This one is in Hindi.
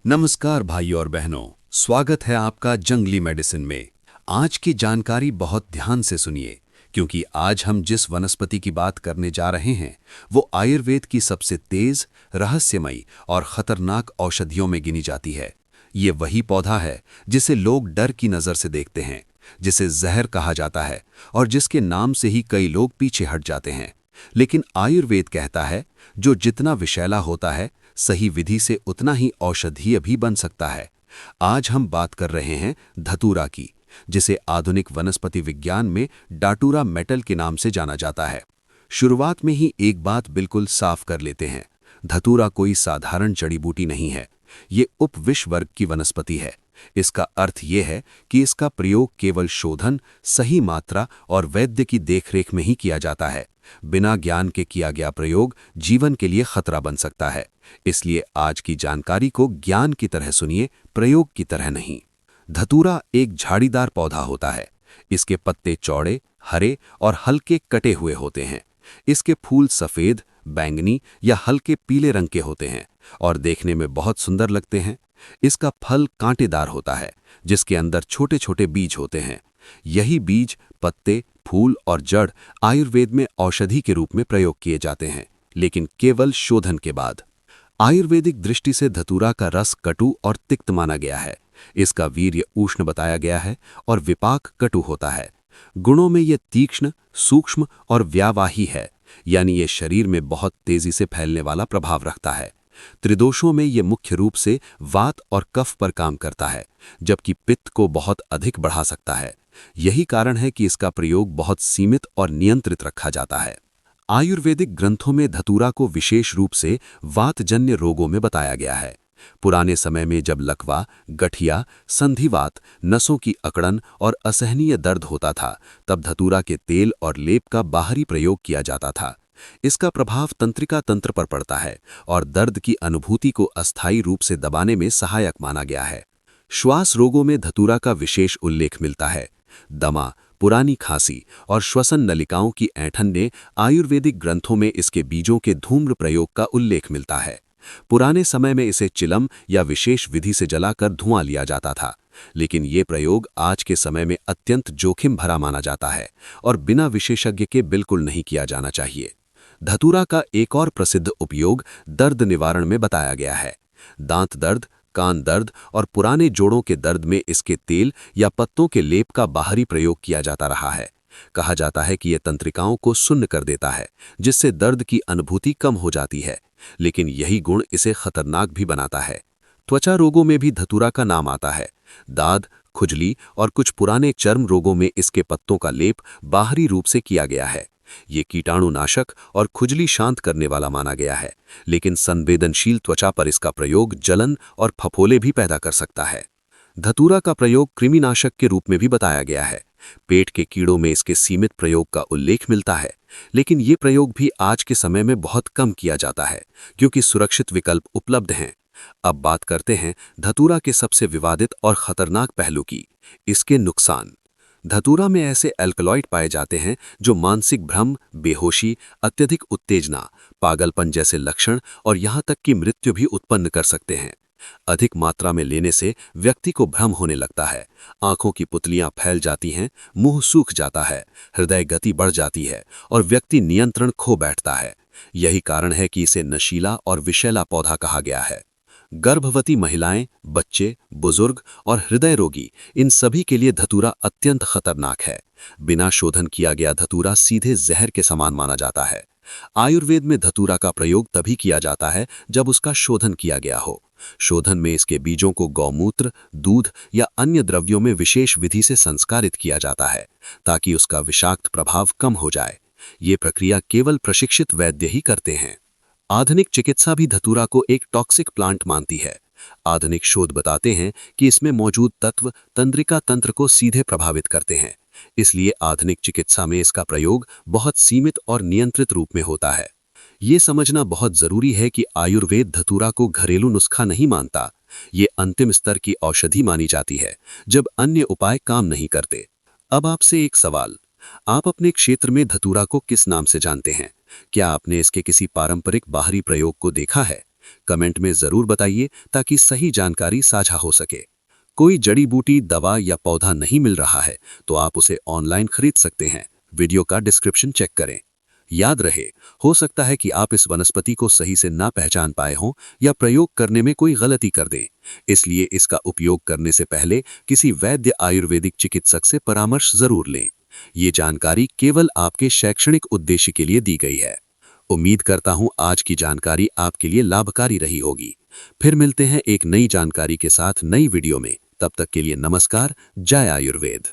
नमस्कार भाइयों और बहनों, स्वागत है आपका जंगली मेडिसिन में। आज की जानकारी बहुत ध्यान से सुनिए, क्योंकि आज हम जिस वनस्पति की बात करने जा रहे हैं वो आयुर्वेद की सबसे तेज, रहस्यमयी और खतरनाक औषधियों में गिनी जाती है। ये वही पौधा है जिसे लोग डर की नज़र से देखते हैं, जिसे जहर कहा जाता है और जिसके नाम से ही कई लोग पीछे हट जाते हैं। लेकिन आयुर्वेद कहता है, जो जितना विषैला होता है, सही विधि से उतना ही औषधीय भी बन सकता है। आज हम बात कर रहे हैं धतूरा की, जिसे आधुनिक वनस्पति विज्ञान में डाटूरा मेटल के नाम से जाना जाता है। शुरुआत में ही एक बात बिल्कुल साफ कर लेते हैं, धतूरा कोई साधारण जड़ी बूटी नहीं है। ये उपविश्व वर्ग की वनस्पति है। इसका अर्थ ये है कि इसका प्रयोग केवल शोधन, सही मात्रा और वैद्य की देखरेख में ही किया जाता है। बिना ज्ञान के किया गया प्रयोग जीवन के लिए खतरा बन सकता है। इसलिए आज की जानकारी को ज्ञान की तरह सुनिए, प्रयोग की तरह नहीं। धतूरा एक झाड़ीदार पौधा होता है। इसके पत्ते चौड़े, हरे और हल्के कटे हुए होते हैं। इसके फूल सफेद, बैंगनी या हल्के पीले रंग के होते हैं और देखने में बहुत सुंदर लगते हैं। इसका फल कांटेदार होता है, जिसके अंदर छोटे छोटे बीज होते हैं। यही बीज, पत्ते, फूल और जड़ आयुर्वेद में औषधि के रूप में प्रयोग किए जाते हैं, लेकिन केवल शोधन के बाद। आयुर्वेदिक दृष्टि से धतूरा का रस कटु और तिक्त माना गया है। इसका वीर्य उष्ण बताया गया है और विपाक कटु होता है। गुणों में यह तीक्ष्ण, सूक्ष्म और व्यावाही है, यानी ये शरीर में बहुत तेजी से फैलने वाला प्रभाव रखता है। त्रिदोषों में यह मुख्य रूप से वात और कफ पर काम करता है, जबकि पित्त को बहुत अधिक बढ़ा सकता है। यही कारण है कि इसका प्रयोग बहुत सीमित और नियंत्रित रखा जाता है। आयुर्वेदिक ग्रंथों में धतूरा को विशेष रूप से वातजन्य रोगों में बताया गया है। पुराने समय में जब लकवा, गठिया, संधिवात, नसों की अकड़न और असहनीय दर्द होता था, तब धतूरा के तेल और लेप का बाहरी प्रयोग किया जाता था। इसका प्रभाव तंत्रिका तंत्र पर पड़ता है और दर्द की अनुभूति को अस्थायी रूप से दबाने में सहायक माना गया है। श्वास रोगों में धतूरा का विशेष उल्लेख मिलता है। दमा, पुरानी खांसी और श्वसन नलिकाओं की ऐंठन ने आयुर्वेदिक ग्रंथों में इसके बीजों के धूम्र प्रयोग का उल्लेख मिलता है। पुराने समय में इसे चिलम या विशेष विधि से जलाकर धुआं लिया जाता था, लेकिन ये प्रयोग आज के समय में अत्यंत जोखिम भरा माना जाता है और बिना विशेषज्ञ के बिल्कुल नहीं किया जाना चाहिए। धतूरा का एक और प्रसिद्ध उपयोग दर्द निवारण में बताया गया है। दांत दर्द, कान दर्द और पुराने जोड़ों के दर्द में इसके तेल या पत्तों के लेप का बाहरी प्रयोग किया जाता रहा है। कहा जाता है कि यह तंत्रिकाओं को सुन्न कर देता है, जिससे दर्द की अनुभूति कम हो जाती है, लेकिन यही गुण इसे खतरनाक भी बनाता है। त्वचा रोगों में भी धतूरा का नाम आता है। दाद, खुजली और कुछ पुराने चर्म रोगों में इसके पत्तों का लेप बाहरी रूप से किया गया है। ये कीटाणुनाशक और खुजली शांत करने वाला माना गया है, लेकिन संवेदनशील त्वचा पर इसका प्रयोग जलन और फफोले भी पैदा कर सकता है। धतूरा का प्रयोग कृमिनाशक के रूप में भी बताया गया है। पेट के कीड़ों में इसके सीमित प्रयोग का उल्लेख मिलता है, लेकिन ये प्रयोग भी आज के समय में बहुत कम किया जाता है, क्योंकि सुरक्षित विकल्प उपलब्ध हैं। अब बात करते हैं धतूरा के सबसे विवादित और खतरनाक पहलू की, इसके नुकसान। धतूरा में ऐसे एल्कलॉइड पाए जाते हैं जो मानसिक भ्रम, बेहोशी, अत्यधिक उत्तेजना, पागलपन जैसे लक्षण और यहाँ तक कि मृत्यु भी उत्पन्न कर सकते हैं। अधिक मात्रा में लेने से व्यक्ति को भ्रम होने लगता है, आंखों की पुतलियां फैल जाती हैं, मुंह सूख जाता है, हृदय गति बढ़ जाती है और व्यक्ति नियंत्रण खो बैठता है। यही कारण है कि इसे नशीला और विषैला पौधा कहा गया है। गर्भवती महिलाएं, बच्चे, बुजुर्ग और हृदय रोगी, इन सभी के लिए धतूरा अत्यंत खतरनाक है। बिना शोधन किया गया धतूरा सीधे जहर के समान माना जाता है। आयुर्वेद में धतूरा का प्रयोग तभी किया जाता है जब उसका शोधन किया गया हो। शोधन में इसके बीजों को गौमूत्र, दूध या अन्य द्रव्यों में विशेष विधि से संस्कारित किया जाता है, ताकि उसका विषाक्त प्रभाव कम हो जाए। ये प्रक्रिया केवल प्रशिक्षित वैद्य ही करते हैं। आधुनिक चिकित्सा भी धतूरा को एक टॉक्सिक प्लांट मानती है। आधुनिक शोध बताते हैं कि इसमें मौजूद तत्व तंत्रिका तंत्र को सीधे प्रभावित करते हैं। इसलिए आधुनिक चिकित्सा में इसका प्रयोग बहुत सीमित और नियंत्रित रूप में होता है। ये समझना बहुत जरूरी है कि आयुर्वेद धतूरा को घरेलू नुस्खा नहीं मानता। ये अंतिम स्तर की औषधि मानी जाती है, जब अन्य उपाय काम नहीं करते। अब आपसे एक सवाल, आप अपने क्षेत्र में धतूरा को किस नाम से जानते हैं? क्या आपने इसके किसी पारंपरिक बाहरी प्रयोग को देखा है? कमेंट में जरूर बताइए ताकि सही जानकारी साझा हो सके। कोई जड़ी बूटी, दवा या पौधा नहीं मिल रहा है तो आप उसे ऑनलाइन खरीद सकते हैं। वीडियो का डिस्क्रिप्शन चेक करें। याद रहे, हो सकता है कि आप इस वनस्पति को सही से ना पहचान पाए हों या प्रयोग करने में कोई गलती कर दें। इसलिए इसका उपयोग करने से पहले किसी वैद्य आयुर्वेदिक चिकित्सक से परामर्श जरूर लें। ये जानकारी केवल आपके शैक्षणिक उद्देश्य के लिए दी गई है। उम्मीद करता हूं आज की जानकारी आपके लिए लाभकारी रही होगी। फिर मिलते हैं एक नई जानकारी के साथ नई वीडियो में। तब तक के लिए नमस्कार। जय आयुर्वेद।